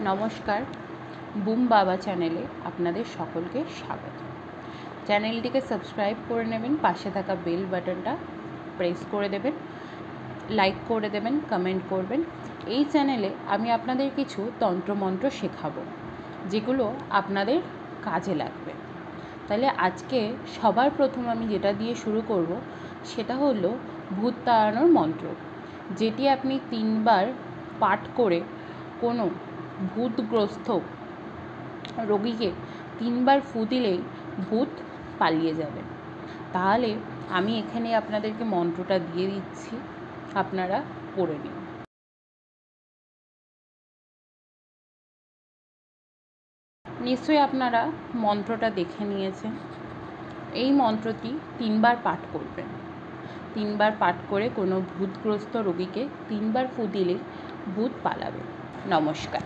নমস্কার, বুম বাবা চ্যানেলে আপনাদের সকলকে স্বাগত। চ্যানেলটিকে সাবস্ক্রাইব করে নেবেন, পাশে থাকা বেল বাটনটা প্রেস করে দেবেন, লাইক করে দেবেন, কমেন্ট করবেন। এই চ্যানেলে আমি আপনাদের কিছু তন্ত্রমন্ত্র শেখাবো, যেগুলো আপনাদের কাজে লাগবে। তাহলে আজকে সবার প্রথম আমি যেটা দিয়ে শুরু করব সেটা হলো ভূত তাড়ানোর মন্ত্র, যেটি আপনি 3 বার পাঠ করে কোনো ভূতগ্রস্ত রোগীকে 3 বার ফু দিলেই ভূত পালিয়ে যাবে। তাহলে আমি এখানে আপনাদেরকে মন্ত্রটা দিয়ে দিচ্ছি, আপনারা পড়ে নিন। নিশ্চয়ই আপনারা মন্ত্রটা দেখে নিয়েছেন। এই মন্ত্রটি 3 বার পাঠ করবেন। 3 বার পাঠ করে কোনো ভূতগ্রস্ত রোগীকে 3 বার ফু দিলেই ভূত পালাবে। নমস্কার।